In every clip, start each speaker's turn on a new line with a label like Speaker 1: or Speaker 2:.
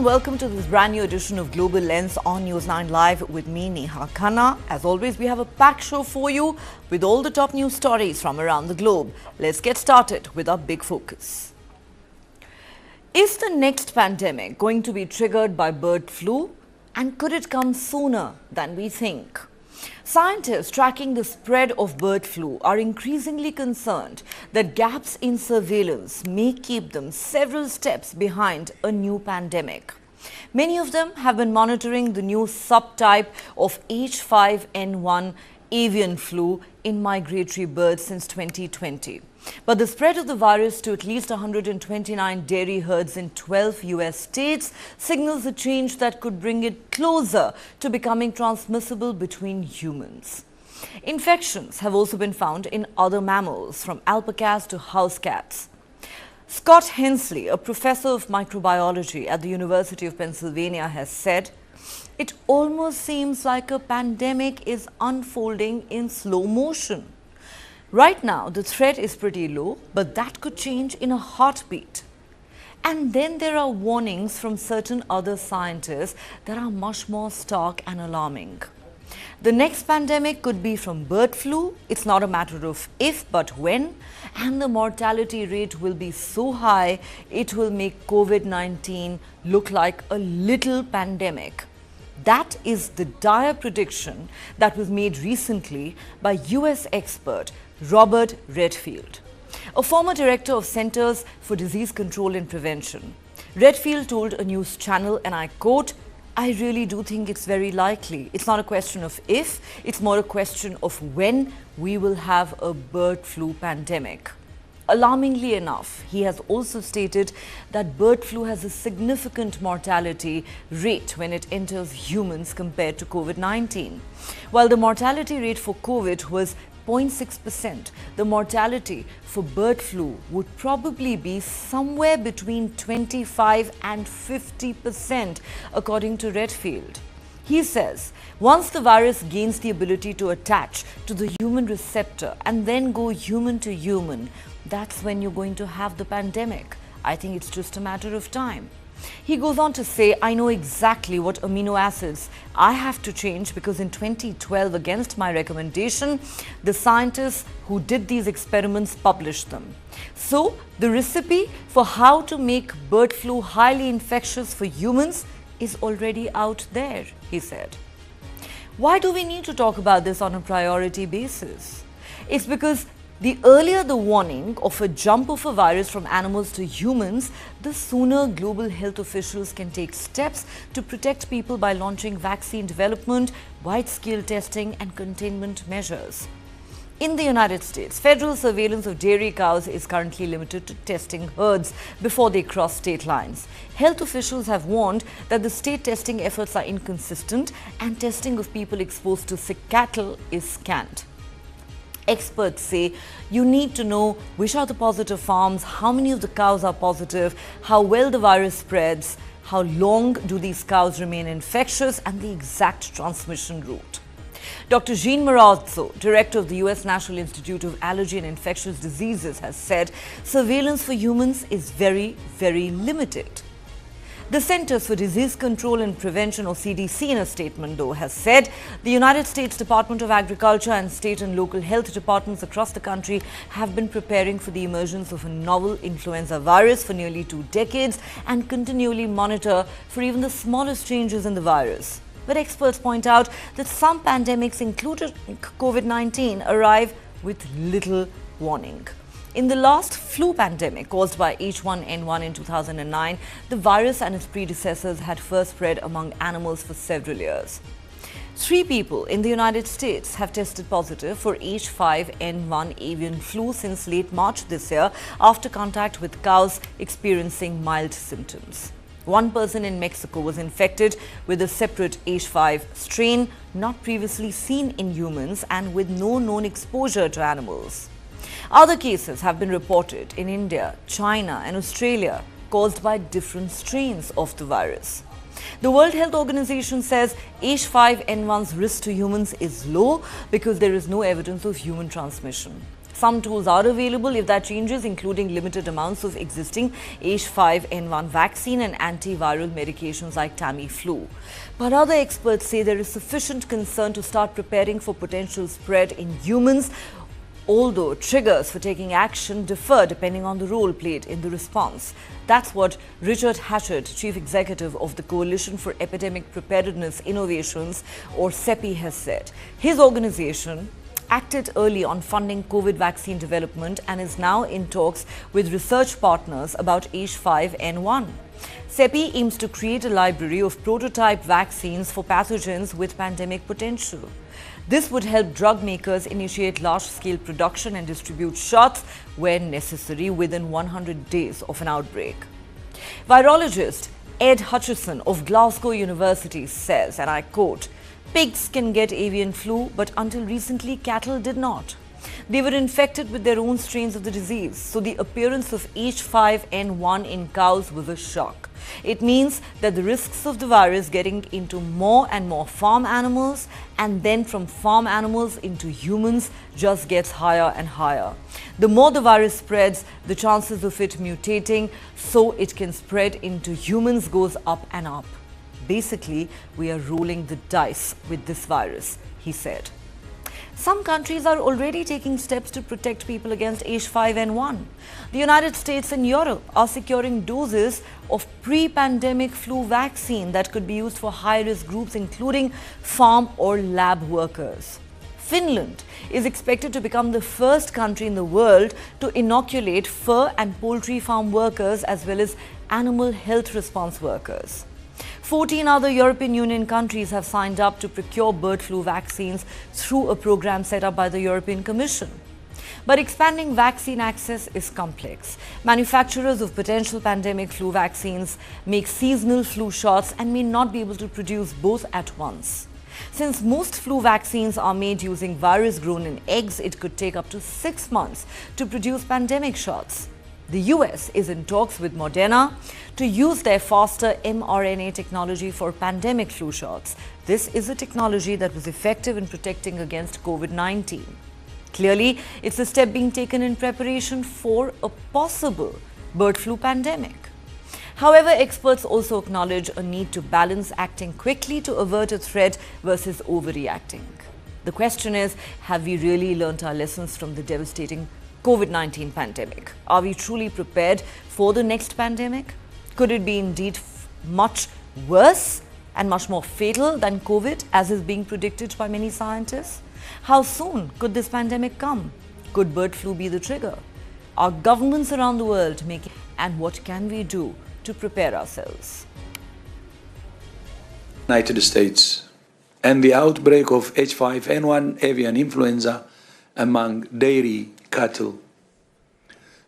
Speaker 1: welcome to this brand new edition of Global Lens on News9 Live with me, Neha Khanna. As always, we have a packed show for you with all the top news stories from around the globe. Let's get started with our big focus. Is the next pandemic going to be triggered by bird flu? And could it come sooner than we think? Scientists tracking the spread of bird flu are increasingly concerned that gaps in surveillance may keep them several steps behind a new pandemic. Many of them have been monitoring the new subtype of H5N1 avian flu in migratory birds since 2020. But the spread of the virus to at least 129 dairy herds in 12 US states signals a change that could bring it closer to becoming transmissible between humans. Infections have also been found in other mammals, from alpacas to house cats. Scott Hensley, a professor of microbiology at the University of Pennsylvania, has said, "It almost seems like a pandemic is unfolding in slow motion. Right now, the threat is pretty low, but that could change in a heartbeat." And then there are warnings from certain other scientists that are much more stark and alarming. The next pandemic could be from bird flu. It's not a matter of if, but when. And the mortality rate will be so high, it will make COVID-19 look like a little pandemic. That is the dire prediction that was made recently by US expert Robert Redfield, a former director of Centers for Disease Control and Prevention. Redfield told a news channel, and I quote, "I really do think it's very likely. It's not a question of if, it's more a question of when we will have a bird flu pandemic." Alarmingly enough, he has also stated that bird flu has a significant mortality rate when it enters humans compared to COVID-19. While the mortality rate for COVID was 0.6%, the mortality for bird flu would probably be somewhere between 25 and 50%, according to Redfield. He says, once the virus gains the ability to attach to the human receptor and then go human to human, that's when you're going to have the pandemic. I think it's just a matter of time. He goes on to say, "I know exactly what amino acids I have to change because in 2012, against my recommendation, the scientists who did these experiments published them. So the recipe for how to make bird flu highly infectious for humans is already out there," he said. Why do we need to talk about this on a priority basis? It's because the earlier the warning of a jump of a virus from animals to humans, the sooner global health officials can take steps to protect people by launching vaccine development, wide-scale testing and containment measures. In the United States, federal surveillance of dairy cows is currently limited to testing herds before they cross state lines. Health officials have warned that the state testing efforts are inconsistent and testing of people exposed to sick cattle is scant. Experts say you need to know which are the positive farms, how many of the cows are positive, how well the virus spreads, how long do these cows remain infectious, and the exact transmission route. Dr. Jean Marazzo, director of the US National Institute of Allergy and Infectious Diseases, has said surveillance for humans is very, very limited. The Centers for Disease Control and Prevention, or CDC, in a statement, though, has said the United States Department of Agriculture and state and local health departments across the country have been preparing for the emergence of a novel influenza virus for nearly 2 decades and continually monitor for even the smallest changes in the virus. But experts point out that some pandemics, including COVID-19, arrive with little warning. In the last flu pandemic caused by H1N1 in 2009, the virus and its predecessors had first spread among animals for several years. 3 people in the United States have tested positive for H5N1 avian flu since late March this year after contact with cows experiencing mild symptoms. 1 person in Mexico was infected with a separate H5 strain not previously seen in humans and with no known exposure to animals. Other cases have been reported in India, China and Australia, caused by different strains of the virus. The World Health Organization says H5N1's risk to humans is low because there is no evidence of human transmission. Some tools are available if that changes, including limited amounts of existing H5N1 vaccine and antiviral medications like Tamiflu. But other experts say there is sufficient concern to start preparing for potential spread in humans, although triggers for taking action differ depending on the role played in the response. That's what Richard Hatchett, Chief Executive of the Coalition for Epidemic Preparedness Innovations, or CEPI, has said. His organization acted early on funding COVID vaccine development and is now in talks with research partners about H5N1. CEPI aims to create a library of prototype vaccines for pathogens with pandemic potential. This would help drug makers initiate large-scale production and distribute shots where necessary within 100 days of an outbreak. Virologist Ed Hutchison of Glasgow University says, and I quote, "Pigs can get avian flu, but until recently cattle did not. They were infected with their own strains of the disease, so the appearance of H5N1 in cows was a shock. It means that the risks of the virus getting into more and more farm animals and then from farm animals into humans just gets higher and higher. The more the virus spreads, the chances of it mutating so it can spread into humans goes up and up. Basically, we are rolling the dice with this virus," he said. Some countries are already taking steps to protect people against H5N1. The United States and Europe are securing doses of pre-pandemic flu vaccine that could be used for high-risk groups, including farm or lab workers. Finland is expected to become the first country in the world to inoculate fur and poultry farm workers as well as animal health response workers. 14 other European Union countries have signed up to procure bird flu vaccines through a program set up by the European Commission. But expanding vaccine access is complex. Manufacturers of potential pandemic flu vaccines make seasonal flu shots and may not be able to produce both at once. Since most flu vaccines are made using virus grown in eggs, it could take up to 6 months to produce pandemic shots. The US is in talks with Moderna to use their faster mRNA technology for pandemic flu shots. This is a technology that was effective in protecting against COVID-19. Clearly, it's a step being taken in preparation for a possible bird flu pandemic. However, experts also acknowledge a need to balance acting quickly to avert a threat versus overreacting. The question is, have we really learnt our lessons from the devastating COVID-19 pandemic? Are we truly prepared for the next pandemic? Could it be indeed much worse and much more fatal than COVID, as is being predicted by many scientists? How soon could this pandemic come? Could bird flu be the trigger? Are governments around the world making, and what can we do to prepare ourselves?
Speaker 2: United States and the outbreak of H5N1 avian influenza among dairy cattle.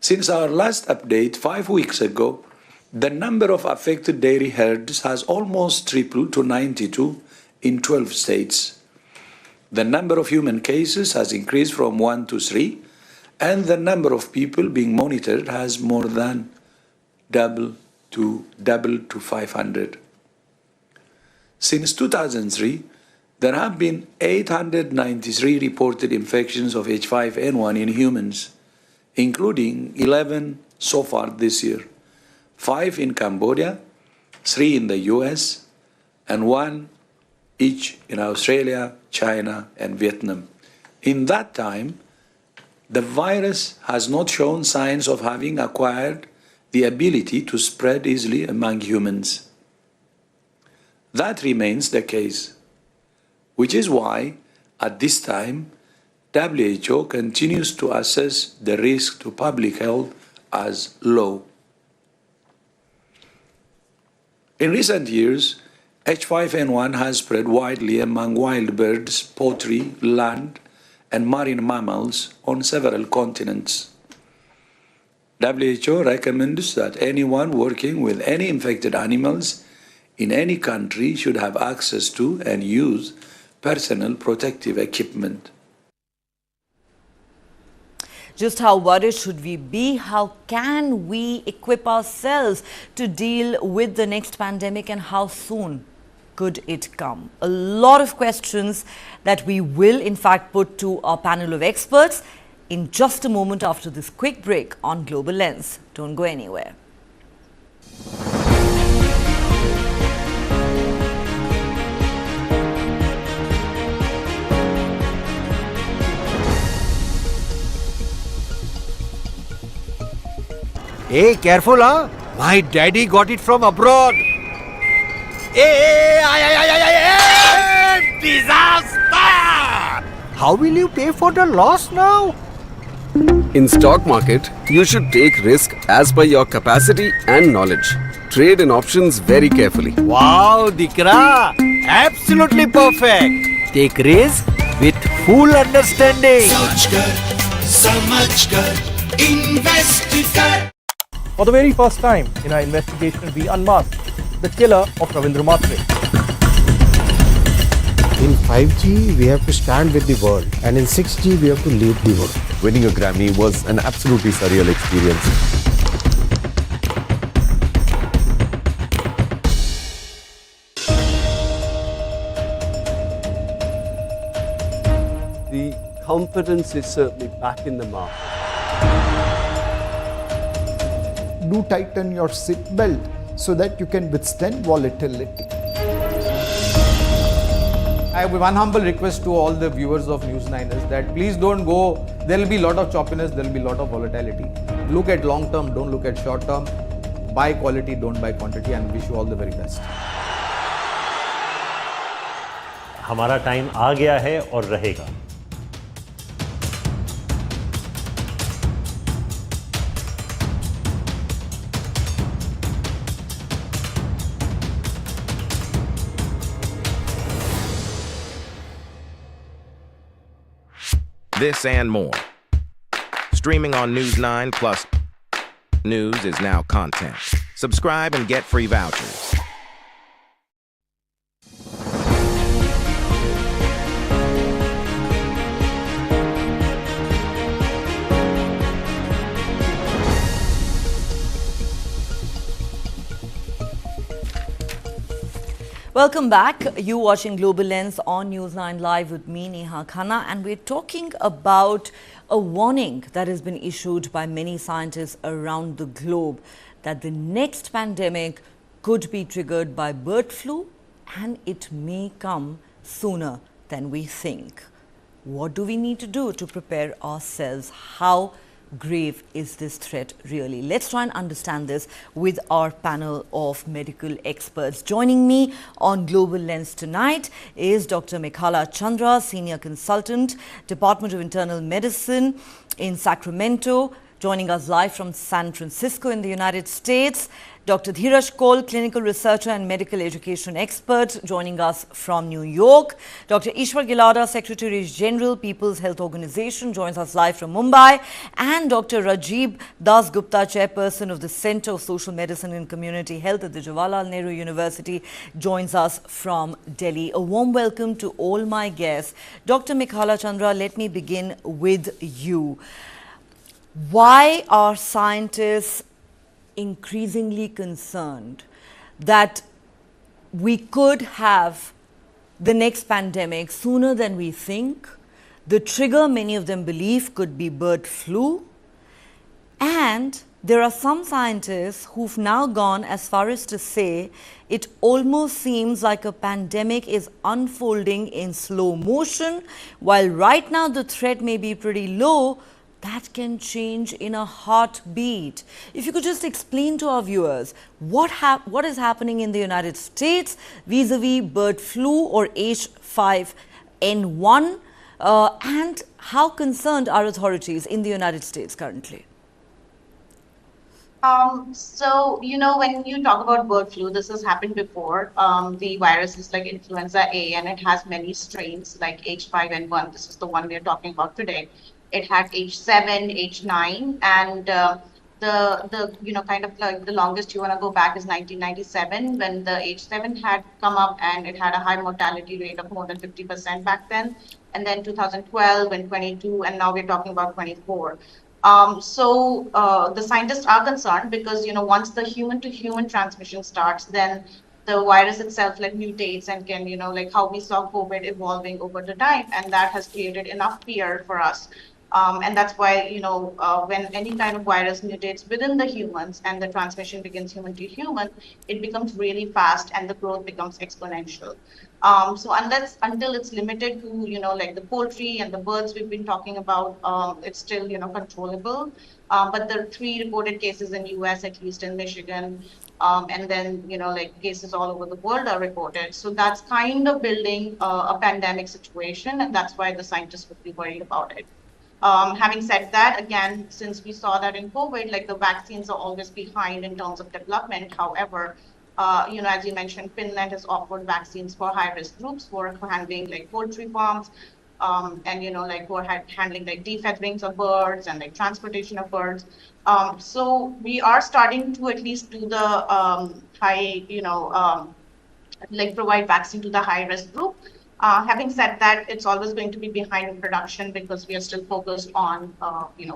Speaker 2: Since our last update 5 weeks ago, the number of affected dairy herds has almost tripled to 92 in 12 states. The number of human cases has increased from 1 to 3, and the number of people being monitored has more than doubled to 500. Since 2003, there have been 893 reported infections of H5N1 in humans, including 11 so far this year, 5 in Cambodia, 3 in the US, and 1 each in Australia, China, and Vietnam. In that time, the virus has not shown signs of having acquired the ability to spread easily among humans. That remains the case, which is why, at this time, WHO continues to assess the risk to public health as low. In recent years, H5N1 has spread widely among wild birds, poultry, land, and marine mammals on several continents. WHO recommends that anyone working with any infected animals in any country should have access to and use personal protective equipment.
Speaker 1: Just how worried should we be? How can we equip ourselves to deal with the next pandemic, and how soon could it come? A lot of questions that we will in fact put to our panel of experts. in just a moment after this quick break on Global Lens. Don't go anywhere.
Speaker 3: Hey, careful, huh? My daddy got it from abroad. Hey, disaster! How will you pay for the loss now?
Speaker 4: In stock market, you should take risk as per your capacity and knowledge. Trade in options very carefully.
Speaker 3: Wow, Dikra! Absolutely perfect. Take risk with full understanding.
Speaker 5: For the very first time in our investigation, we unmasked the killer of Ravindra Matre.
Speaker 6: In 5G, we have to stand with the world, and in 6G, we have to lead the world.
Speaker 7: Winning a Grammy was an absolutely surreal experience.
Speaker 8: The confidence is certainly back in the market.
Speaker 9: Do tighten your seat belt so that you can withstand volatility.
Speaker 5: I have one humble request to all the viewers of News9 is that please don't go, there will be a lot of choppiness, there will be a lot of volatility. Look at long term, don't look at short term. Buy quality, don't buy quantity, and wish you all the very best.
Speaker 10: हमारा time आ गया है और रहेगा.
Speaker 11: This and more. Streaming on News9 Plus. News is now content. Subscribe and get free vouchers.
Speaker 1: Welcome back. You watching Global Lens on News9 Live with me, Neha Khanna, and we're talking about a warning that has been issued by many scientists around the globe that the next pandemic could be triggered by bird flu and it may come sooner than we think. What do we need to do to prepare ourselves? How grave is this threat really? Let's try and understand this with our panel of medical experts. Joining me on Global Lens tonight is Dr. Mekhala Chandra, Senior Consultant, Department of Internal Medicine in Sacramento, joining us live from San Francisco in the United States. Dr. Dheeraj Kaul, clinical researcher and medical education expert, joining us from New York. Dr. Ishwar Gilada, Secretary General, People's Health Organization, joins us live from Mumbai. And Dr. Rajiv Das Gupta, Chairperson of the Center of Social Medicine and Community Health at the Jawaharlal Nehru University, joins us from Delhi. A warm welcome to all my guests. Dr. Mekhala Chandra, let me begin with you. Why are scientists increasingly concerned that we could have the next pandemic sooner than we think? The trigger, many of them believe, could be bird flu. And there are some scientists who've now gone as far as to say it almost seems like a pandemic is unfolding in slow motion. While right now the threat may be pretty low, that can change in a heartbeat. If you could just explain to our viewers what is happening in the United States vis-a-vis bird flu or H5N1 and how concerned are authorities in the United States currently?
Speaker 12: So, when you talk about bird flu, this has happened before. The virus is like influenza A and it has many strains like H5N1. This is the one we're talking about today. It had H7, H9, and the kind of like the longest you want to go back is 1997 when the H7 had come up and it had a high mortality rate of more than 50% back then, and then 2012 and 22, and now we're talking about 24. So the scientists are concerned because once the human-to-human transmission starts, then the virus itself like mutates and can like how we saw COVID evolving over the time, and that has created enough fear for us And that's why, when any kind of virus mutates within the humans and the transmission begins human to human, it becomes really fast and the growth becomes exponential. So until it's limited to, like the poultry and the birds we've been talking about, it's still, controllable. But the 3 reported cases in US, at least in Michigan, and then, like cases all over the world are reported. So that's kind of building a pandemic situation, and that's why the scientists would be worried about it. Having said that, again, since we saw that in COVID, like the vaccines are always behind in terms of development. However, as you mentioned, Finland has offered vaccines for high-risk groups for handling like poultry farms, and like who are handling like defeathering of birds and like transportation of birds. So we are starting to at least do the like provide vaccine to the high-risk group. Having said that, it's always going to be behind in production because we are still focused on,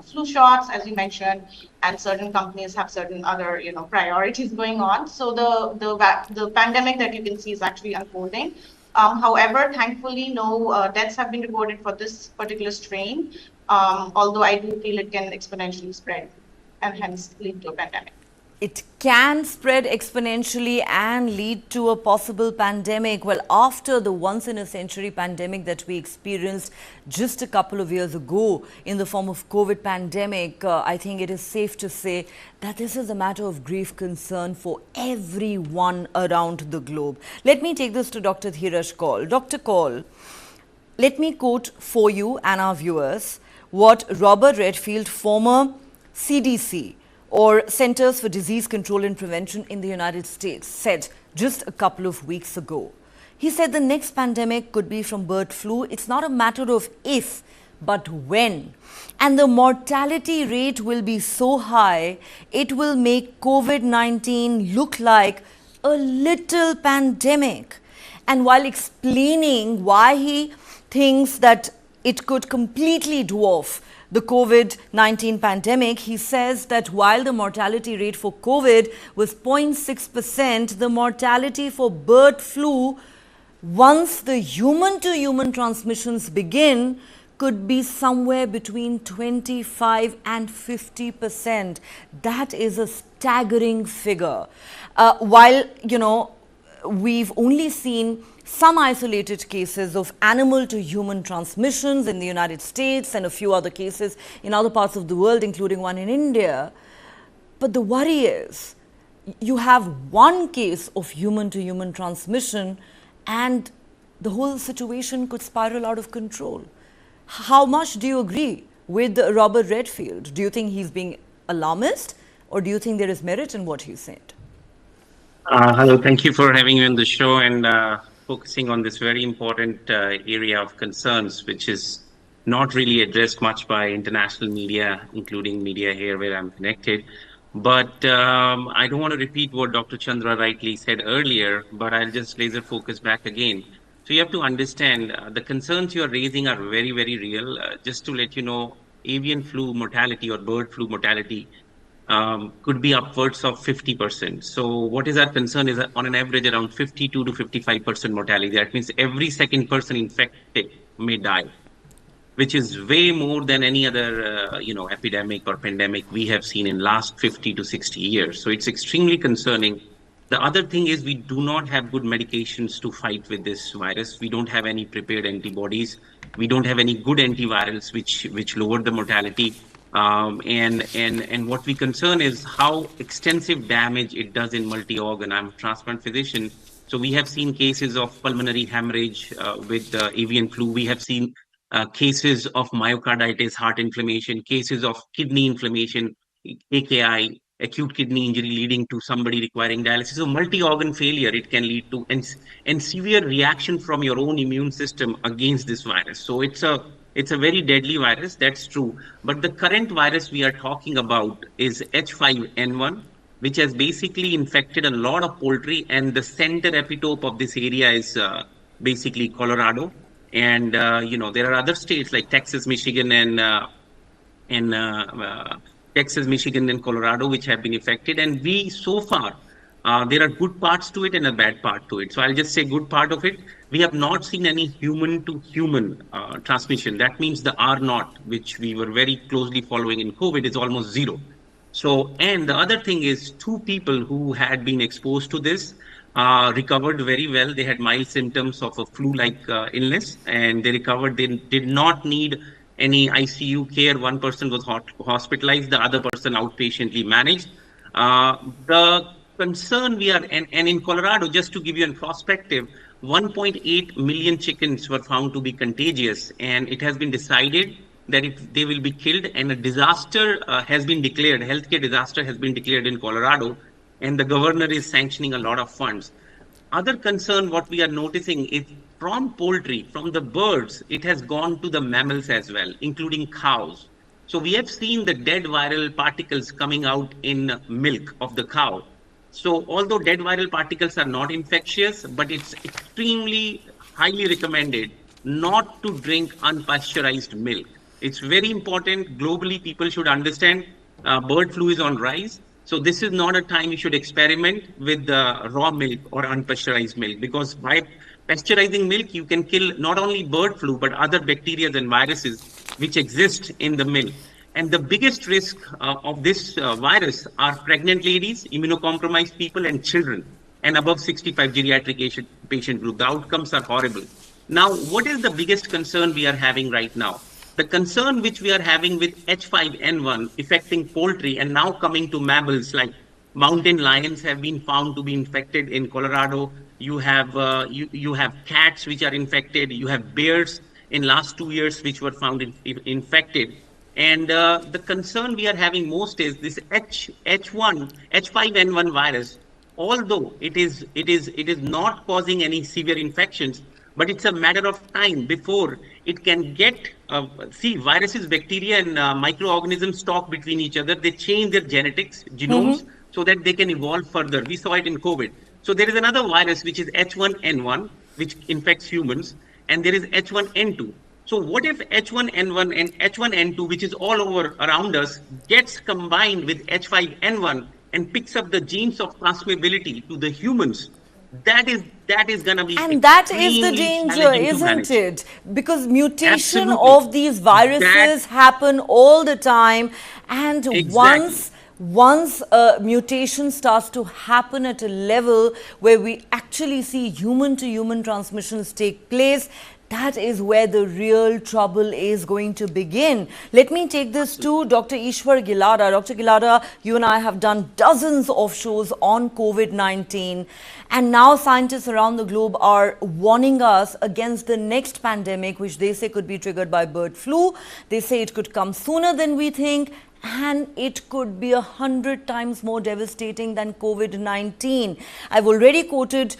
Speaker 12: flu shots, as you mentioned, and certain companies have certain other, priorities going on. So the pandemic that you can see is actually unfolding. However, thankfully, no deaths have been reported for this particular strain, although I do feel it can exponentially spread and hence lead to a pandemic.
Speaker 1: It can spread exponentially and lead to a possible pandemic. Well, after the once-in-a-century pandemic that we experienced just a couple of years ago in the form of COVID pandemic, I think it is safe to say that this is a matter of grave concern for everyone around the globe. Let me take this to Dr. Dheeraj Kaul. Dr. Kaul, let me quote for you and our viewers what Robert Redfield, former CDC, or Centers for Disease Control and Prevention in the United States, said just a couple of weeks ago. He said the next pandemic could be from bird flu. It's not a matter of if, but when. And the mortality rate will be so high, it will make COVID-19 look like a little pandemic. And while explaining why he thinks that it could completely dwarf the COVID-19 pandemic, he says that while the mortality rate for COVID was 0.6%, the mortality for bird flu, once the human-to-human transmissions begin, could be somewhere between 25 and 50%. That is a staggering figure. While, we've only seen some isolated cases of animal to human transmissions in the United States and a few other cases in other parts of the world, including one in India. But the worry is you have one case of human to human transmission and the whole situation could spiral out of control. How much do you agree with Robert Redfield? Do you think he's being alarmist, or do you think there is merit in what he said?
Speaker 13: Hello, thank you for having me on the show and focusing on this very important area of concerns, which is not really addressed much by international media, including media here where I'm connected. But I don't want to repeat what Dr. Chandra rightly said earlier, but I'll just laser focus back again. So you have to understand the concerns you are raising are very, very real. Just to let you know, avian flu mortality or bird flu mortality could be upwards of 50%. So what is our concern is on an average around 52 to 55% mortality. That means every second person infected may die, which is way more than any other, epidemic or pandemic we have seen in last 50 to 60 years. So it's extremely concerning. The other thing is we do not have good medications to fight with this virus. We don't have any prepared antibodies. We don't have any good antivirals which lower the mortality. And what we concern is how extensive damage it does in multi-organ. I'm a transplant physician, so we have seen cases of pulmonary hemorrhage with avian flu. We have seen cases of myocarditis, heart inflammation, cases of kidney inflammation, AKI, acute kidney injury leading to somebody requiring dialysis. So multi-organ failure it can lead to, and severe reaction from your own immune system against this virus. So it's a very deadly virus, that's true. But the current virus we are talking about is H5N1, which has basically infected a lot of poultry, and the center epitope of this area is basically Colorado. And, there are other states like Texas, Michigan, and Colorado, which have been affected. And we, so far, There are good parts to it and a bad part to it. So I'll just say good part of it. We have not seen any human to human transmission. That means the R naught, which we were very closely following in COVID, is almost zero. So, and the other thing is, two people who had been exposed to this recovered very well. They had mild symptoms of a flu-like illness, and they recovered. They did not need any ICU care. One person was hospitalized, the other person outpatiently managed. The concern we are, and in Colorado, just to give you a perspective, 1.8 million chickens were found to be contagious, and it has been decided that they will be killed, and a disaster has been declared, a healthcare disaster has been declared in Colorado, and the governor is sanctioning a lot of funds. Other concern, what we are noticing is from poultry, from the birds, it has gone to the mammals as well, including cows. So we have seen the dead viral particles coming out in milk of the cow. So although dead viral particles are not infectious, but it's extremely highly recommended not to drink unpasteurized milk. It's very important. Globally, people should understand bird flu is on rise. So this is not a time you should experiment with raw milk or unpasteurized milk, because by pasteurizing milk, you can kill not only bird flu, but other bacteria and viruses which exist in the milk. And the biggest risk of this virus are pregnant ladies, immunocompromised people, and children, and above 65 geriatric patient group. The outcomes are horrible. Now, what is the biggest concern we are having right now? The concern which we are having with H5N1 affecting poultry and now coming to mammals, like mountain lions have been found to be infected in Colorado. You have you have cats which are infected. You have bears in last 2 years which were found infected. And the concern we are having most is this H5N1 virus. Although it is not causing any severe infections, but it's a matter of time before it can get. See, viruses, bacteria, and microorganisms talk between each other. They change their genetics, genomes, so that they can evolve further. We saw it in COVID. So there is another virus which is H1N1, which infects humans, and there is H1N2. So what if H1N1 and H1N2, which is all over around us, gets combined with H5N1 and picks up the genes of transmissibility to the humans? That is going to be,
Speaker 1: and that is the danger, isn't it? Because mutation of these viruses happen all the time, and once a mutation starts to happen at a level where we actually see human to human transmissions take place, that is where the real trouble is going to begin. Let me take this to Dr. Ishwar Gilada. Dr. Gilada, you and I have done dozens of shows on COVID-19, and now scientists around the globe are warning us against the next pandemic, which they say could be triggered by bird flu. They say it could come sooner than we think, and it could be 100 times more devastating than COVID-19. I've already quoted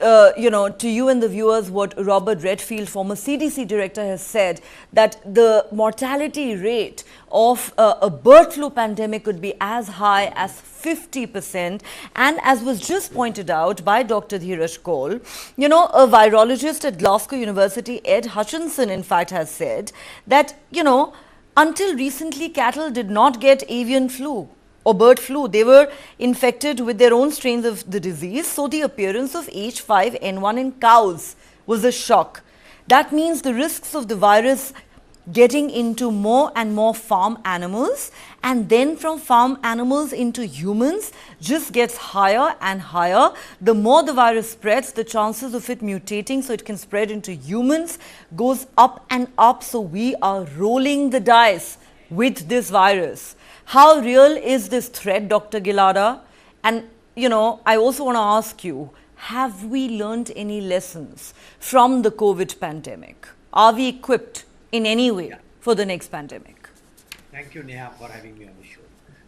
Speaker 1: to you and the viewers what Robert Redfield, former CDC director, has said, that the mortality rate of a bird flu pandemic could be as high as 50%. And as was just pointed out by Dr. Dheeraj Kaul, a virologist at Glasgow University, Ed Hutchinson, in fact, has said that, until recently, cattle did not get avian flu or bird flu. They were infected with their own strains of the disease. So the appearance of H5N1 in cows was a shock. That means the risks of the virus getting into more and more farm animals, and then from farm animals into humans, just gets higher and higher. The more the virus spreads, the chances of it mutating so it can spread into humans goes up and up. So we are rolling the dice with this virus. How real is this threat, Dr. Gilada? And, I also want to ask you, have we learned any lessons from the COVID pandemic? Are we equipped in any way for the next pandemic?
Speaker 14: Thank you, Neha, for having me on the show.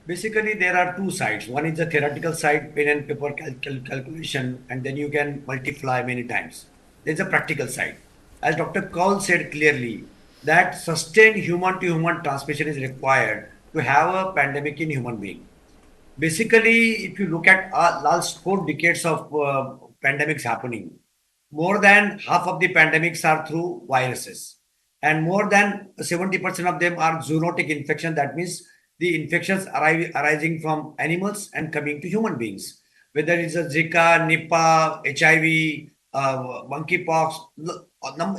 Speaker 14: Basically, there are two sides. One is the theoretical side, pen and paper calculation, and then you can multiply many times. There's a practical side. As Dr. Kaul said clearly, that sustained human-to-human transmission is required to have a pandemic in human being. Basically, if you look at last 4 decades of pandemics happening, more than half of the pandemics are through viruses, and more than 70% of them are zoonotic infection. That means the infections arising from animals and coming to human beings. whether it's a Zika, Nipah, HIV, monkeypox,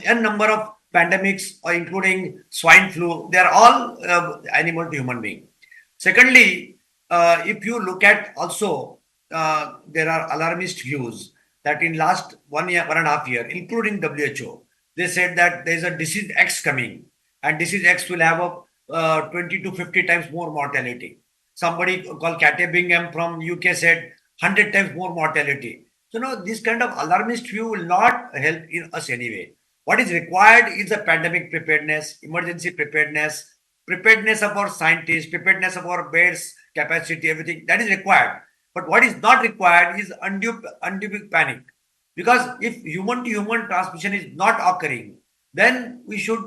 Speaker 14: n number of pandemics, including swine flu, they are all animal to human being. Secondly, if you look at also, there are alarmist views that in last 1 year, 1.5 year, including WHO, they said that there is a disease X coming, and disease X will have a 20 to 50 times more mortality. Somebody called Cathay Bingham from UK said 100 times more mortality. So no, this kind of alarmist view will not help in us anyway. What is required is a pandemic preparedness, emergency preparedness, preparedness of our scientists, preparedness of our beds, capacity, everything that is required. But what is not required is undue panic. Because if human-to-human transmission is not occurring, then we should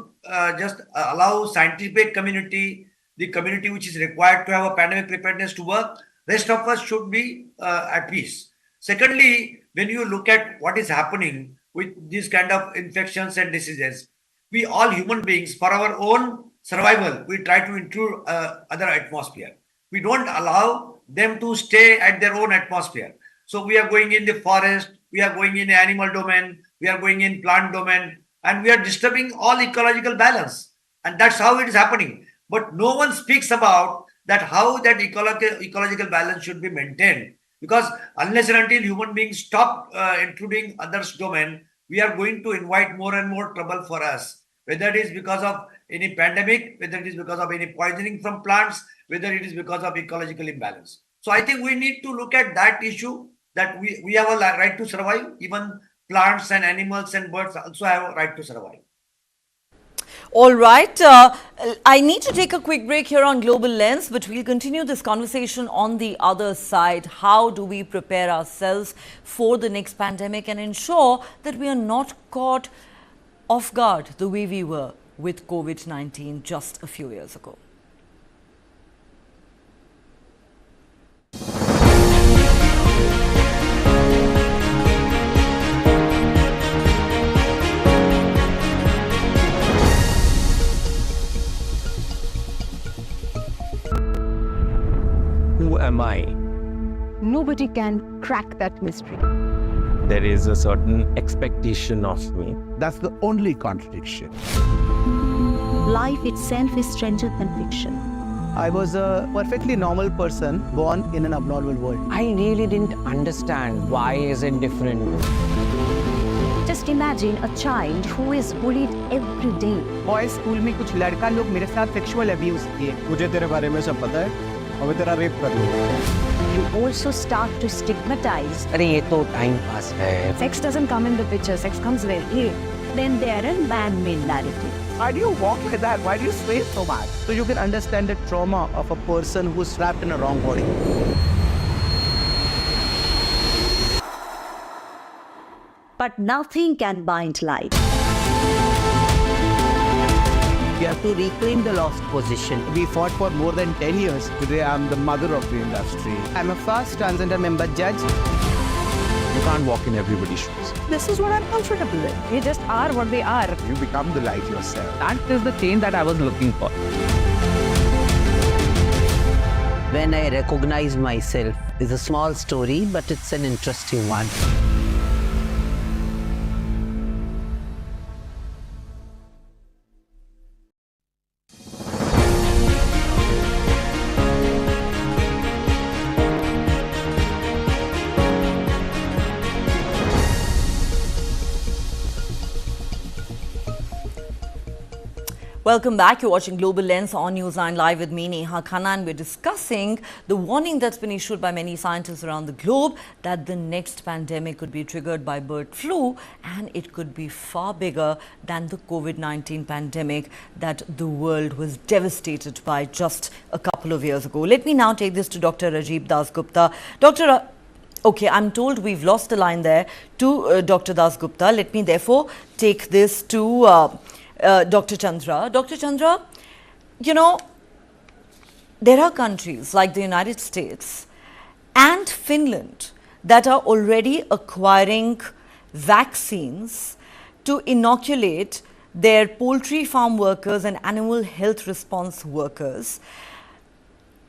Speaker 14: just allow scientific community, the community which is required to have a pandemic preparedness to work. Rest of us should be at peace. Secondly, when you look at what is happening with these kind of infections and diseases, we all human beings, for our own survival, we try to intrude other atmosphere. We don't allow them to stay at their own atmosphere. So we are going in the forest, we are going in the animal domain, we are going in plant domain, and we are disturbing all ecological balance. And that's how it is happening. But no one speaks about that how that ecological balance should be maintained. Because unless and until human beings stop intruding others' domain, we are going to invite more and more trouble for us. Whether it is because of any pandemic, whether it is because of any poisoning from plants, whether it is because of ecological imbalance. So I think we need to look at that issue, that we have a right to survive. Even plants and animals and birds also have a right to survive.
Speaker 1: All right. I need to take a quick break here on Global Lens, but we'll continue this conversation on the other side. How do we prepare ourselves for the next pandemic and ensure that we are not caught off guard the way we were with COVID-19 just a few years ago?
Speaker 15: Who am I?
Speaker 16: Nobody can crack that mystery.
Speaker 15: There is a certain expectation of me.
Speaker 3: That's the only contradiction.
Speaker 16: Life itself is stranger than fiction.
Speaker 17: I was a perfectly normal person born in an abnormal world.
Speaker 18: I really didn't understand why is it different.
Speaker 16: Just imagine a child who is bullied every day.
Speaker 17: Boys school में कुछ लड़का लोग मेरे साथ sexual abuse किए.
Speaker 6: मुझे तेरे बारे में सब पता है और मैं तेरा रेप कर लूँगा.
Speaker 16: You also start to stigmatize.
Speaker 18: अरे ये तो time pass है.
Speaker 16: Sex doesn't come in the picture. Sex comes very late. Then there are man-made narratives.
Speaker 17: Why do you walk like that? Why do you sway so much? So you can understand the trauma of a person who's trapped in a wrong body.
Speaker 16: But nothing can bind light.
Speaker 17: We have to reclaim the lost position. We fought for more than 10 years.
Speaker 6: Today I'm the mother of the industry.
Speaker 17: I'm a first transgender member judge.
Speaker 7: You can't walk in everybody's shoes.
Speaker 16: This is what I'm comfortable with. They just are what they are.
Speaker 6: You become the light yourself.
Speaker 18: That is the change that I was looking for.
Speaker 19: When I recognize myself, it's a small story, but it's an interesting one.
Speaker 1: Welcome back. You're watching Global Lens on News9 Live with me, Neha Khanna, and we're discussing the warning that's been issued by many scientists around the globe that the next pandemic could be triggered by bird flu, and it could be far bigger than the COVID-19 pandemic that the world was devastated by just a couple of years ago. Let me now take this to Dr. Rajiv Dasgupta. Okay, I'm told we've lost the line there to Dr. Dasgupta. Let me therefore take this to Dr. Chandra. Dr. Chandra, you know, there are countries like the United States and Finland that are already acquiring vaccines to inoculate their poultry farm workers and animal health response workers.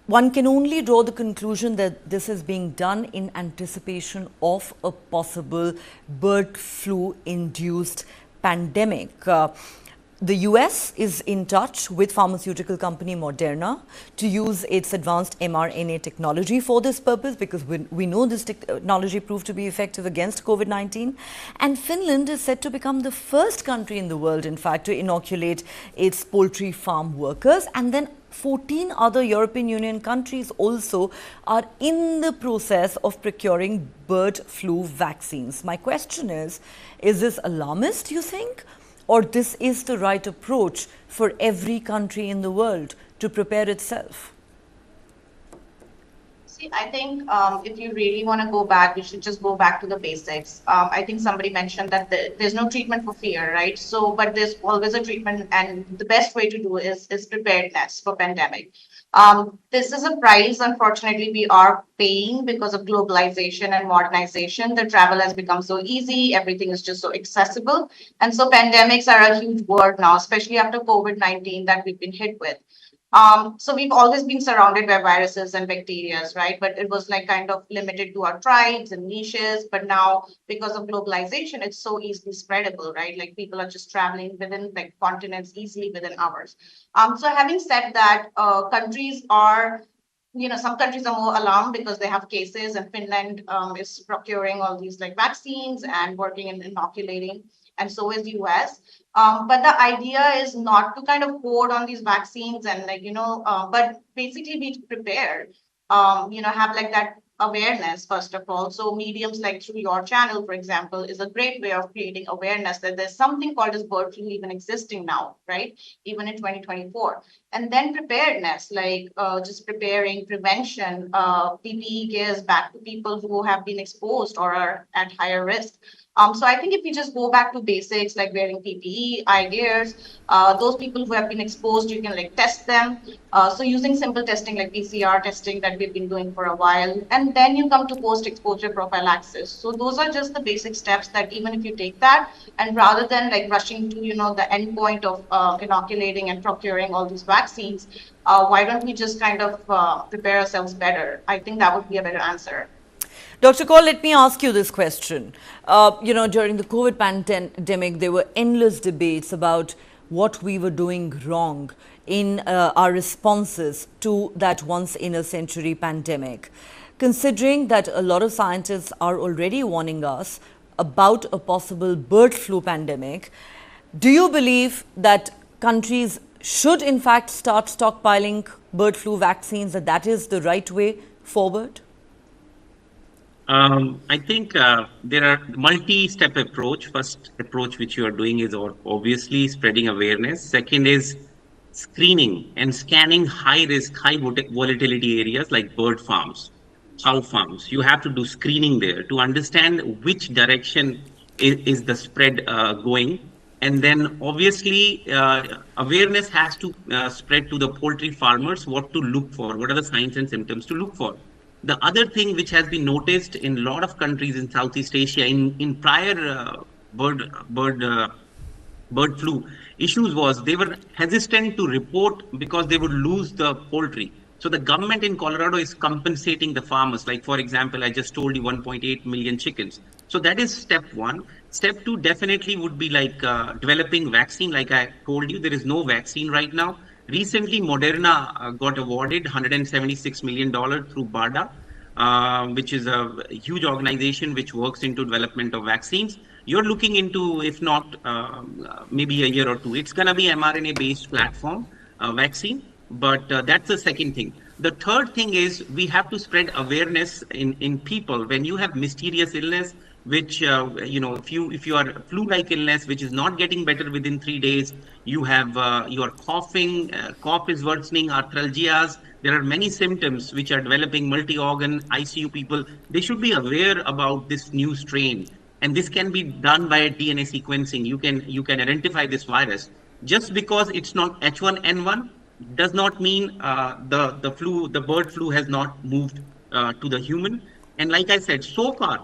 Speaker 1: one can only draw the conclusion that this is being done in anticipation of a possible bird flu-induced pandemic. The US is in touch with pharmaceutical company Moderna to use its advanced mRNA technology for this purpose, because we know this technology proved to be effective against COVID-19. And Finland is set to become the first country in the world, in fact, to inoculate its poultry farm workers. And then 14 other European Union countries also are in the process of procuring bird flu vaccines. My question is this alarmist, you think? Or this is the right approach for every country in the world to prepare itself?
Speaker 12: See, I think if you really want to go back, you should just go back to the basics. I think somebody mentioned that there's no treatment for fear, right? So, but there's always a treatment, and the best way to do is preparedness for pandemic. This is a price, unfortunately, we are paying because of globalization and modernization. The travel has become so easy, everything is just so accessible. And so pandemics are a huge word now, especially after COVID-19 that we've been hit with. So we've always been surrounded by viruses and bacteria, right? But it was like kind of limited to our tribes and niches. But now, because of globalization, it's so easily spreadable, right? Like people are just traveling within like continents easily within hours. So having said that, countries are, some countries are more alarmed because they have cases, and Finland is procuring all these like vaccines and working in inoculating, and so is the US. But the idea is not to kind of hoard on these vaccines and but basically be prepared, have like that awareness, first of all. So mediums like through your channel, for example, is a great way of creating awareness that there's something called as bird flu even existing now, right? Even in 2024. And then preparedness, like just preparing, prevention, PPE gears back to people who have been exposed or are at higher risk. So I think if we just go back to basics, like wearing PPE, eye gears, those people who have been exposed, you can like test them. So using simple testing like PCR testing that we've been doing for a while, and then you come to post-exposure prophylaxis. So those are just the basic steps that even if you take that, and rather than like rushing to, the end point of inoculating and procuring all these vaccines, why don't we just kind of prepare ourselves better? I think that would be a better answer.
Speaker 1: Dr. Kaul, let me ask you this question. During the COVID pandemic, there were endless debates about what we were doing wrong in our responses to that once-in-a-century pandemic. Considering that a lot of scientists are already warning us about a possible bird flu pandemic, do you believe that countries should in fact start stockpiling bird flu vaccines, that is the right way forward?
Speaker 13: I think there are multi-step approach. First approach which you are doing is obviously spreading awareness. Second is screening and scanning high-risk, high volatility areas like bird farms, cow farms. You have to do screening there to understand which direction is the spread going. And then obviously awareness has to spread to the poultry farmers what to look for, what are the signs and symptoms to look for. The other thing which has been noticed in a lot of countries in Southeast Asia in prior bird flu issues was they were hesitant to report because they would lose the poultry. So the government in Colorado is compensating the farmers. Like, for example, I just told you 1.8 million chickens. So that is step one. Step two definitely would be like developing vaccine. Like I told you, there is no vaccine right now. Recently, Moderna got awarded $176 million through BARDA, which is a huge organization which works into development of vaccines. You're looking into, if not maybe a year or two, it's going to be mRNA-based platform vaccine, but that's the second thing. The third thing is we have to spread awareness in people. When you have mysterious illness, which, if you are flu-like illness, which is not getting better within 3 days, you have, you are coughing, cough is worsening, arthralgias, there are many symptoms which are developing, multi-organ, ICU people, they should be aware about this new strain. And this can be done by DNA sequencing. You can identify this virus. Just because it's not H1N1 does not mean the bird flu has not moved to the human. And like I said, so far,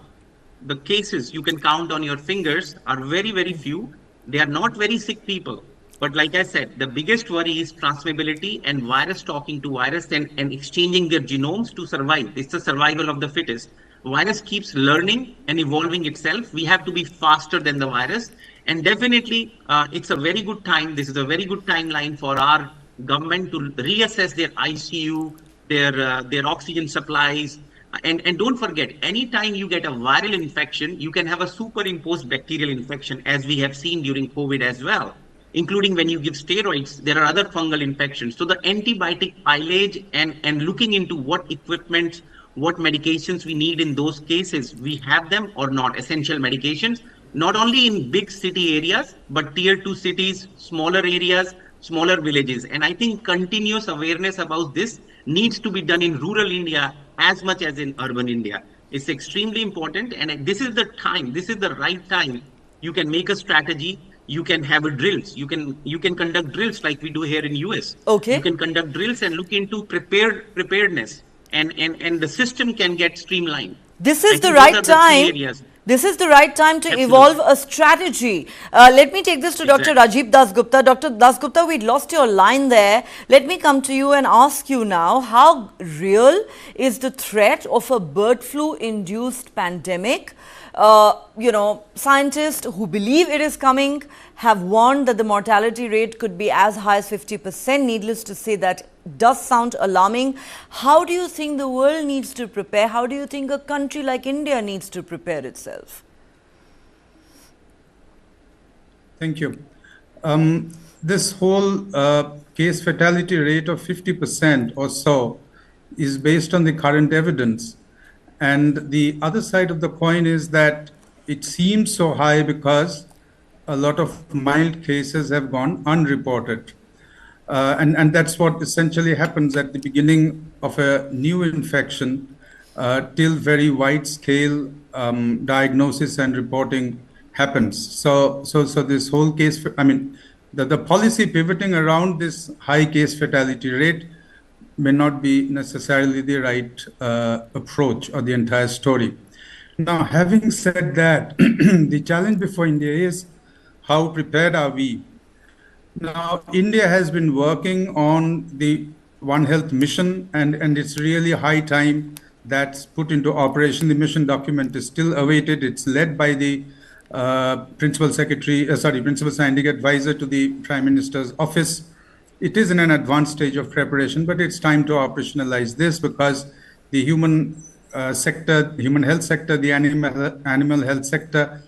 Speaker 13: the cases you can count on your fingers are very, very few. They are not very sick people. But like I said, the biggest worry is transmissibility and virus talking to virus and exchanging their genomes to survive. It's the survival of the fittest. Virus keeps learning and evolving itself. We have to be faster than the virus. And definitely, it's a very good time. This is a very good timeline for our government to reassess their ICU, their oxygen supplies. And don't forget, anytime you get a viral infection, you can have a superimposed bacterial infection, as we have seen during COVID as well, including when you give steroids, there are other fungal infections. So the antibiotic mileage and looking into what equipment, what medications we need in those cases, we have them or not, essential medications, not only in big city areas, but tier 2 cities, smaller areas, smaller villages. And I think continuous awareness about this needs to be done in rural India as much as in urban India. It's extremely important. And this is the time, this is the right time. You can make a strategy. You can have drills. You can conduct drills like we do here in US.
Speaker 1: Okay.
Speaker 13: You can conduct drills and look into preparedness, and the system can get streamlined.
Speaker 1: This is the right time. This is the right time to evolve a strategy. Let me take this to Dr. Rajiv Dasgupta. Dr. Dasgupta, we lost your line there. Let me come to you and ask you now, how real is the threat of a bird flu-induced pandemic? Scientists who believe it is coming have warned that the mortality rate could be as high as 50%. Needless to say, that does sound alarming. How do you think the world needs to prepare? How do you think a country like India needs to prepare itself?
Speaker 20: Thank you. This whole case fatality rate of 50% or so is based on the current evidence. And the other side of the coin is that it seems so high because a lot of mild cases have gone unreported. And that's what essentially happens at the beginning of a new infection till very wide scale diagnosis and reporting happens. So this whole case, the policy pivoting around this high case fatality rate may not be necessarily the right approach or the entire story. Now, having said that, the challenge before India is how prepared are we? Now, India has been working on the One Health mission, and it's really high time that's put into operation. The mission document is still awaited. It's led by the principal scientific advisor to the Prime Minister's office. It is in an advanced stage of preparation, but it's time to operationalize this because the human sector, the human health sector, the animal health sector,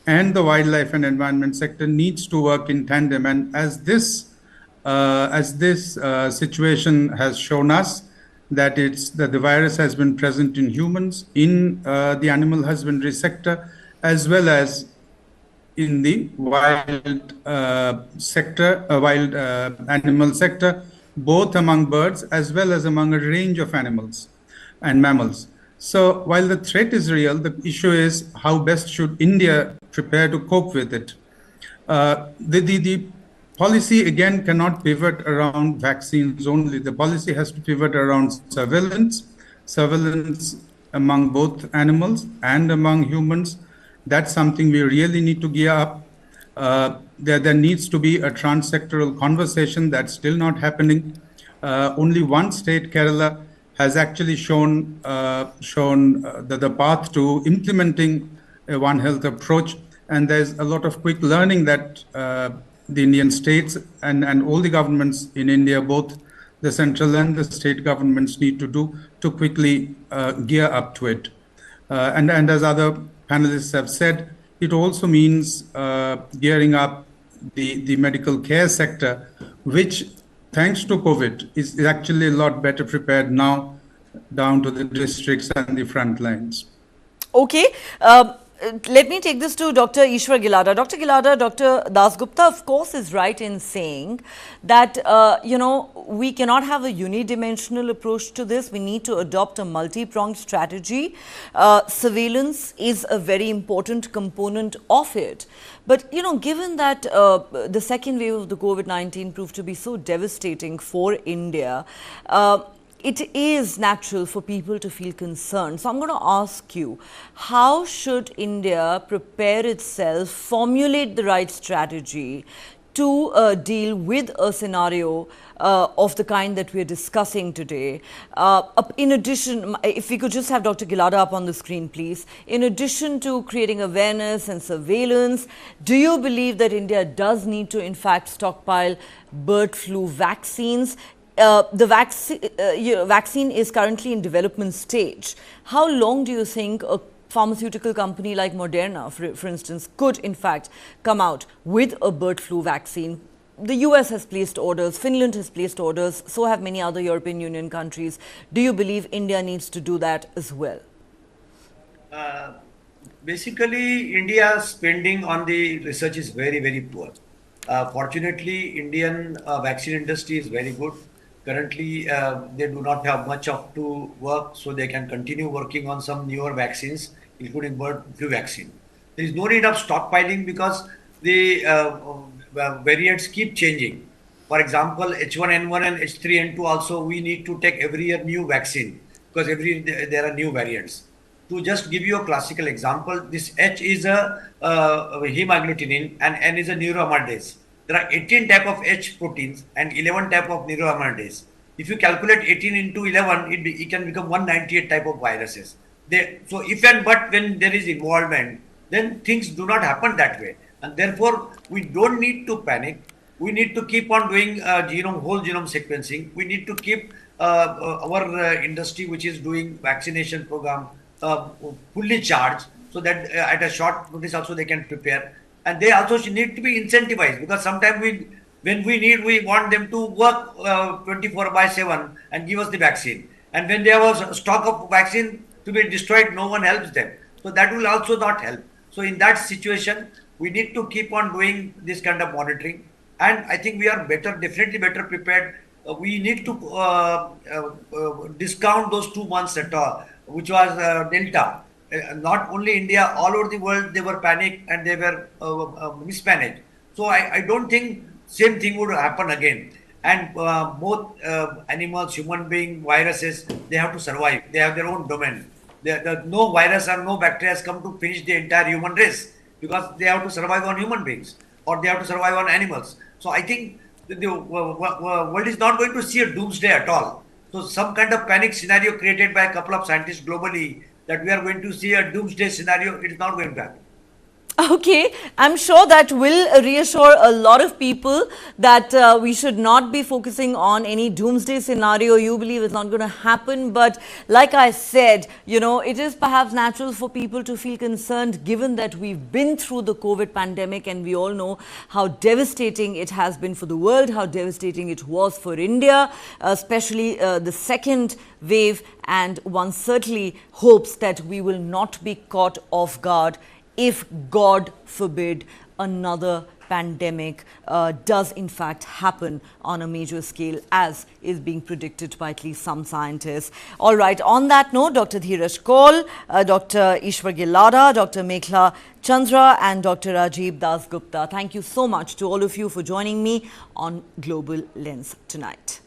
Speaker 20: and the wildlife and environment sector needs to work in tandem. And as this situation has shown us that the virus has been present in humans, in the animal husbandry sector, as well as in the wild animal sector, both among birds as well as among a range of animals and mammals. So while the threat is real, the issue is how best should India prepare to cope with it. The policy, again, cannot pivot around vaccines only. The policy has to pivot around surveillance among both animals and among humans. That's something we really need to gear up. There needs to be a trans-sectoral conversation. That's still not happening. Only one state, Kerala, has actually shown the path to implementing a One Health approach. And there's a lot of quick learning that the Indian states and all the governments in India, both the central and the state governments, need to do to quickly gear up to it. And as other panelists have said, it also means gearing up the medical care sector, which, thanks to COVID, is actually a lot better prepared now, down to the districts and the front lines.
Speaker 1: Okay. Let me take this to Dr. Ishwar Gilada. Dr. Gilada, Dr. Dasgupta, of course, is right in saying that, we cannot have a unidimensional approach to this. We need to adopt a multi-pronged strategy. Surveillance is a very important component of it. But, given that the second wave of the COVID-19 proved to be so devastating for India, it is natural for people to feel concerned. So I'm going to ask you, how should India prepare itself, formulate the right strategy to deal with a scenario of the kind that we're discussing today. In addition, if we could just have Dr. Gilada up on the screen, please. In addition to creating awareness and surveillance, do you believe that India does need to, in fact, stockpile bird flu vaccines? The vaccine is currently in development stage. How long do you think a pharmaceutical company like Moderna, for instance, could in fact come out with a bird flu vaccine? The US has placed orders, Finland has placed orders, so have many other European Union countries. Do you believe India needs to do that as well?
Speaker 14: Basically, India's spending on the research is very, very poor. Fortunately, Indian vaccine industry is very good. Currently, they do not have much of to work, so they can continue working on some newer vaccines, including bird flu vaccine. There is no need of stockpiling because the variants keep changing. For example, H1N1 and H3N2 also we need to take every year new vaccine because there are new variants. To just give you a classical example, this H is a hemagglutinin and N is a neuroamidase. There are 18 type of H proteins and 11 type of neuroamidase. If you calculate 18 into 11, it can become 198 type of viruses. So if and but when there is involvement, then things do not happen that way. And therefore, we don't need to panic. We need to keep on doing whole genome sequencing. We need to keep our industry, which is doing vaccination program, fully charged, so that at a short notice also they can prepare. And they also need to be incentivized because sometimes we want them to work 24/7 and give us the vaccine. And when they have a stock of vaccine to be destroyed, no one helps them. So that will also not help. So in that situation, we need to keep on doing this kind of monitoring. And I think we are definitely better prepared. We need to discount those 2 months which was Delta. Not only India, all over the world, they were panicked and they were mismanaged. So I don't think same thing would happen again. And both animals, human beings, viruses, they have to survive. They have their own domain. No virus or no bacteria has come to finish the entire human race because they have to survive on human beings or they have to survive on animals. So I think the world is not going to see a doomsday at all. So some kind of panic scenario created by a couple of scientists globally that we are going to see a doomsday scenario, it is not going to happen.
Speaker 1: Okay, I'm sure that will reassure a lot of people that we should not be focusing on any doomsday scenario. You believe it's not going to happen. But like I said, it is perhaps natural for people to feel concerned given that we've been through the COVID pandemic and we all know how devastating it has been for the world, how devastating it was for India, especially the second wave. And one certainly hopes that we will not be caught off guard if, God forbid, another pandemic does in fact happen on a major scale, as is being predicted by at least some scientists. All right, on that note, Dr. Dheeraj Kaul, Dr. Ishwar Gilada, Dr. Meghla Chandra and Dr. Rajiv Das Gupta, thank you so much to all of you for joining me on Global Lens tonight.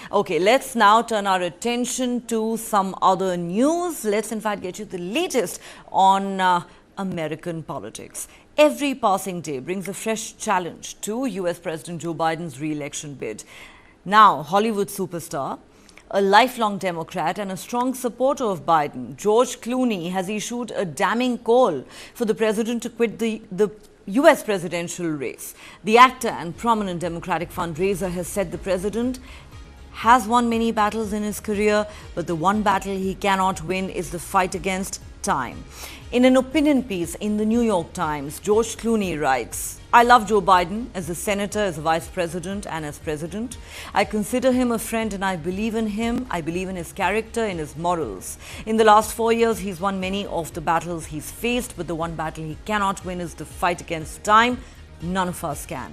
Speaker 1: Okay, let's now turn our attention to some other news. Let's in fact get you the latest on American politics. Every passing day brings a fresh challenge to US President Joe Biden's re-election bid. Now, Hollywood superstar, a lifelong Democrat and a strong supporter of Biden, George Clooney, has issued a damning call for the president to quit the US presidential race. The actor and prominent Democratic fundraiser has said the president has won many battles in his career, but the one battle he cannot win is the fight against time. In an opinion piece in the New York Times, George Clooney writes, "I love Joe Biden as a senator, as a vice president, and as president. I consider him a friend and I believe in him. I believe in his character, in his morals. In the last 4 years, he's won many of the battles he's faced, but the one battle he cannot win is the fight against time. None of us can."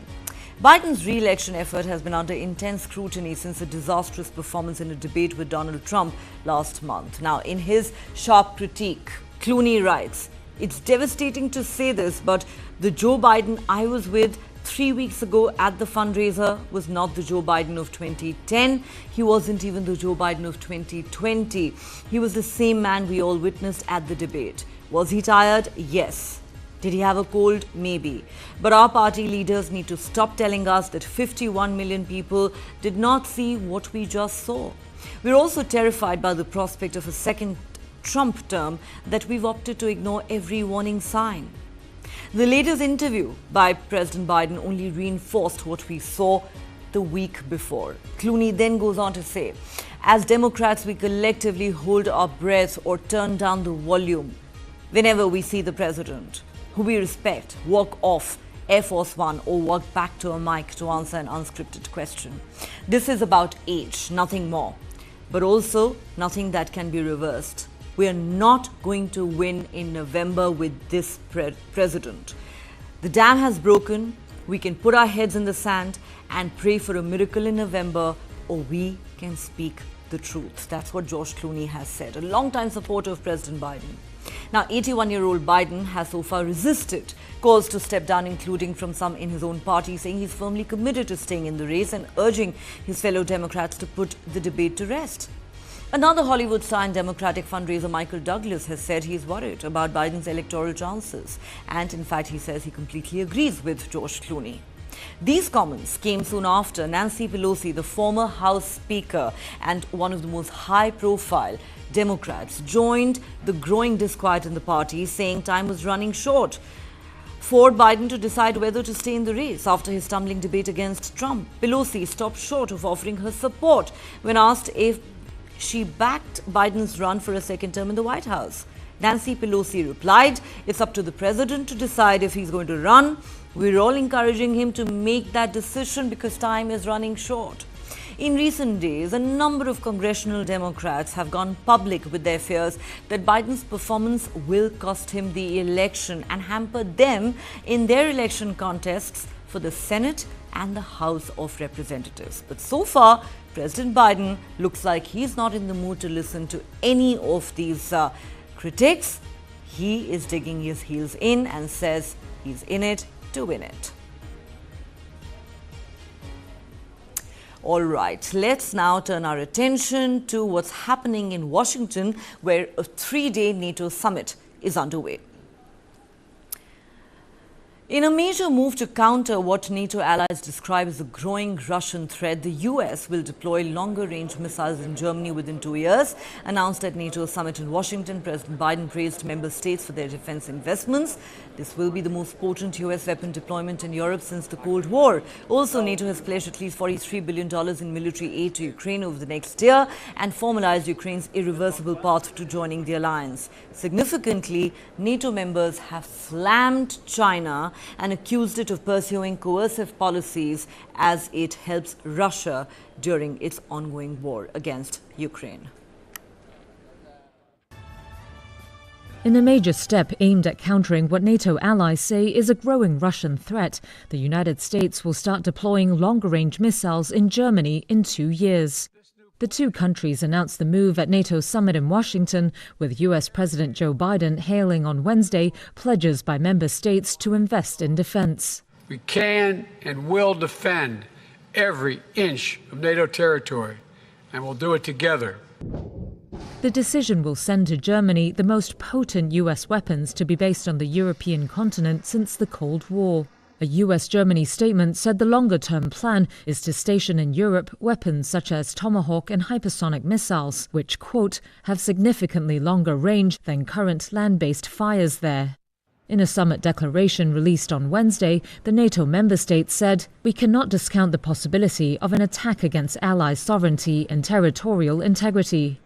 Speaker 1: Biden's re-election effort has been under intense scrutiny since a disastrous performance in a debate with Donald Trump last month. Now, in his sharp critique, Clooney writes, "It's devastating to say this, but the Joe Biden I was with 3 weeks ago at the fundraiser was not the Joe Biden of 2010. He wasn't even the Joe Biden of 2020. He was the same man we all witnessed at the debate. Was he tired? Yes. Did he have a cold? Maybe. But our party leaders need to stop telling us that 51 million people did not see what we just saw. We're also terrified by the prospect of a second Trump term that we've opted to ignore every warning sign. The latest interview by President Biden only reinforced what we saw the week before. Clooney then goes on to say, as Democrats, we collectively hold our breath or turn down the volume whenever we see the president, who we respect, walk off Air Force One or walk back to a mic to answer an unscripted question. This is about age, nothing more, but also nothing that can be reversed. We are not going to win in November with this president. The dam has broken. We can put our heads in the sand and pray for a miracle in November, or we can speak the truth. That's what George Clooney has said, a longtime supporter of President Biden. Now, 81-year-old Biden has so far resisted calls to step down, including from some in his own party, saying he's firmly committed to staying in the race and urging his fellow Democrats to put the debate to rest. Another Hollywood star and Democratic fundraiser, Michael Douglas, has said he's worried about Biden's electoral chances. And in fact, he says he completely agrees with George Clooney. These comments came soon after Nancy Pelosi, the former House Speaker and one of the most high-profile Democrats, joined the growing disquiet in the party, saying time was running short for Biden to decide whether to stay in the race after his stumbling debate against Trump. Pelosi stopped short of offering her support when asked if she backed Biden's run for a second term in the White House. Nancy Pelosi replied, "It's up to the president to decide if he's going to run. We're all encouraging him to make that decision because time is running short." In recent days, a number of congressional Democrats have gone public with their fears that Biden's performance will cost him the election and hamper them in their election contests for the Senate and the House of Representatives. But so far, President Biden looks like he's not in the mood to listen to any of these critics. He is digging his heels in and says he's in it to win it. All right, let's now turn our attention to what's happening in Washington, where a 3-day NATO summit is underway. In a major move to counter what NATO allies describe as a growing Russian threat, the US will deploy longer-range missiles in Germany within 2 years. Announced at NATO's summit in Washington, President Biden praised member states for their defense investments. This will be the most potent US weapon deployment in Europe since the Cold War. Also, NATO has pledged at least $43 billion in military aid to Ukraine over the next year and formalized Ukraine's irreversible path to joining the alliance. Significantly, NATO members have slammed China and accused it of pursuing coercive policies as it helps Russia during its ongoing war against Ukraine.
Speaker 21: In a major step aimed at countering what NATO allies say is a growing Russian threat, the United States will start deploying longer-range missiles in Germany in 2 years. The two countries announced the move at NATO's summit in Washington, with US President Joe Biden hailing on Wednesday pledges by member states to invest in defense.
Speaker 22: We can and will defend every inch of NATO territory, and we'll do it together.
Speaker 21: The decision will send to Germany the most potent US weapons to be based on the European continent since the Cold War. A US-Germany statement said the longer-term plan is to station in Europe weapons such as Tomahawk and hypersonic missiles, which, quote, have significantly longer range than current land-based fires there. In a summit declaration released on Wednesday, the NATO member states said, "We cannot discount the possibility of an attack against allies' sovereignty and territorial integrity."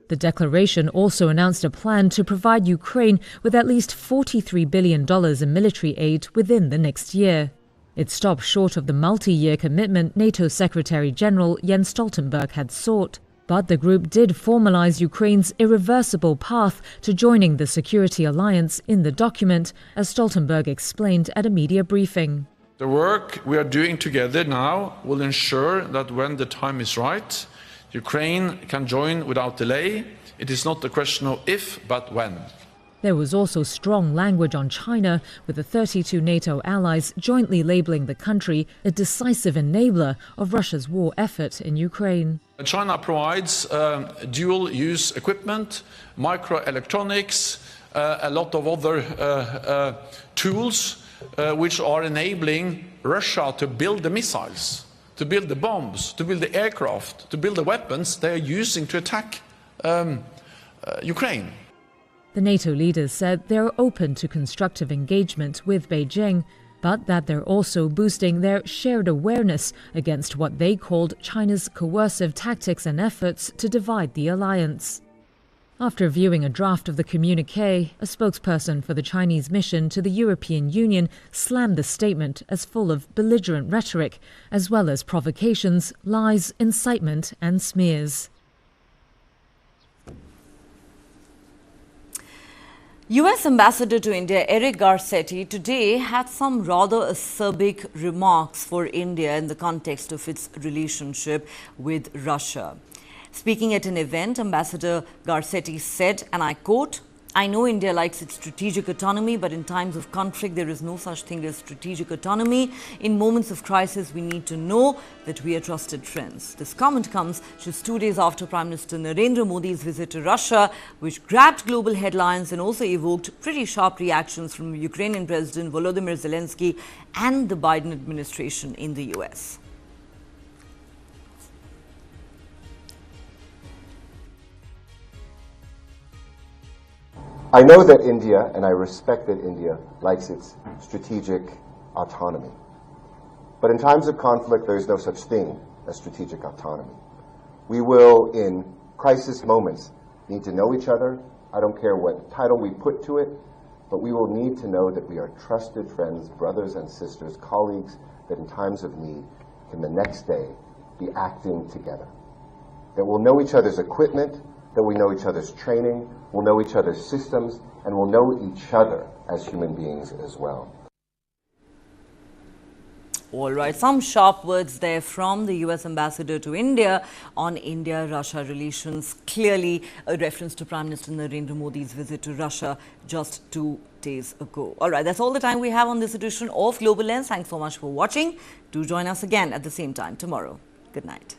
Speaker 21: The declaration also announced a plan to provide Ukraine with at least $43 billion in military aid within the next year. It stopped short of the multi-year commitment NATO Secretary General Jens Stoltenberg had sought. But the group did formalize Ukraine's irreversible path to joining the security alliance in the document, as Stoltenberg explained at a media briefing.
Speaker 23: The work we are doing together now will ensure that when the time is right, Ukraine can join without delay. It is not a question of if, but when.
Speaker 21: There was also strong language on China, with the 32 NATO allies jointly labeling the country a decisive enabler of Russia's war effort in Ukraine.
Speaker 23: China provides dual-use equipment, microelectronics, a lot of other tools which are enabling Russia to build the missiles, to build the bombs, to build the aircraft, to build the weapons they are using to attack Ukraine.
Speaker 21: The NATO leaders said they're open to constructive engagement with Beijing, but that they're also boosting their shared awareness against what they called China's coercive tactics and efforts to divide the alliance. After viewing a draft of the communiqué, a spokesperson for the Chinese mission to the European Union slammed the statement as full of belligerent rhetoric, as well as provocations, lies, incitement and smears.
Speaker 1: US Ambassador to India Eric Garcetti today had some rather acerbic remarks for India in the context of its relationship with Russia. Speaking at an event, Ambassador Garcetti said, and I quote, "I know India likes its strategic autonomy, but in times of conflict, there is no such thing as strategic autonomy. In moments of crisis, we need to know that we are trusted friends." This comment comes just 2 days after Prime Minister Narendra Modi's visit to Russia, which grabbed global headlines and also evoked pretty sharp reactions from Ukrainian President Volodymyr Zelensky and the Biden administration in the US.
Speaker 2: I know that India, and I respect that India, likes its strategic autonomy. But in times of conflict, there is no such thing as strategic autonomy. We will, in crisis moments, need to know each other. I don't care what title we put to it, but we will need to know that we are trusted friends, brothers and sisters, colleagues, that in times of need can the next day be acting together. That we'll know each other's equipment, that we know each other's training, we'll know each other's systems, and we'll know each other as human beings as well.
Speaker 1: All right, some sharp words there from the US Ambassador to India on India-Russia relations. Clearly a reference to Prime Minister Narendra Modi's visit to Russia just 2 days ago. All right, that's all the time we have on this edition of Global Lens. Thanks so much for watching. Do join us again at the same time tomorrow. Good night.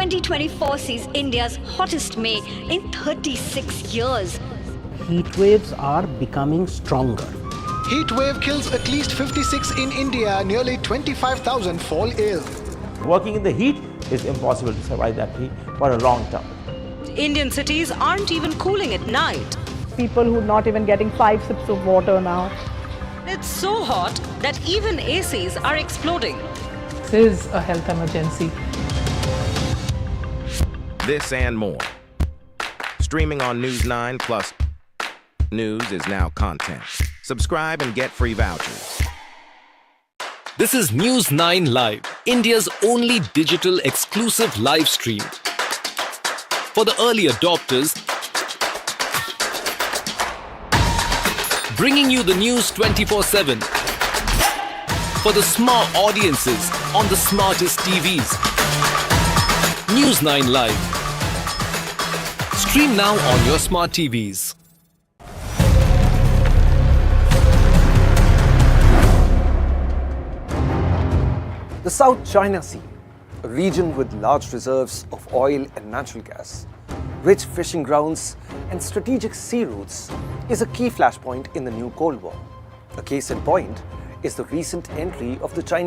Speaker 16: 2024 sees India's hottest May in 36 years.
Speaker 6: Heat waves are becoming stronger.
Speaker 3: Heatwave kills at least 56 in India. Nearly 25,000 fall ill.
Speaker 4: Working in the heat is impossible to survive that heat for a long time.
Speaker 8: Indian cities aren't even cooling at night.
Speaker 24: People who are not even getting 5 sips of water now.
Speaker 8: It's so hot that even ACs are exploding.
Speaker 24: This is a health emergency.
Speaker 11: This and more. Streaming on News9 plus news is now content. Subscribe and get free vouchers.
Speaker 25: This is News9 Live, India's only digital exclusive live stream. For the early adopters, bringing you the news 24/7. For the smart audiences on the smartest TVs. News9 Live. Stream now on your smart TVs.
Speaker 26: The South China Sea, a region with large reserves of oil and natural gas, rich fishing grounds, and strategic sea routes, is a key flashpoint in the new Cold War. A case in point is the recent entry of the Chinese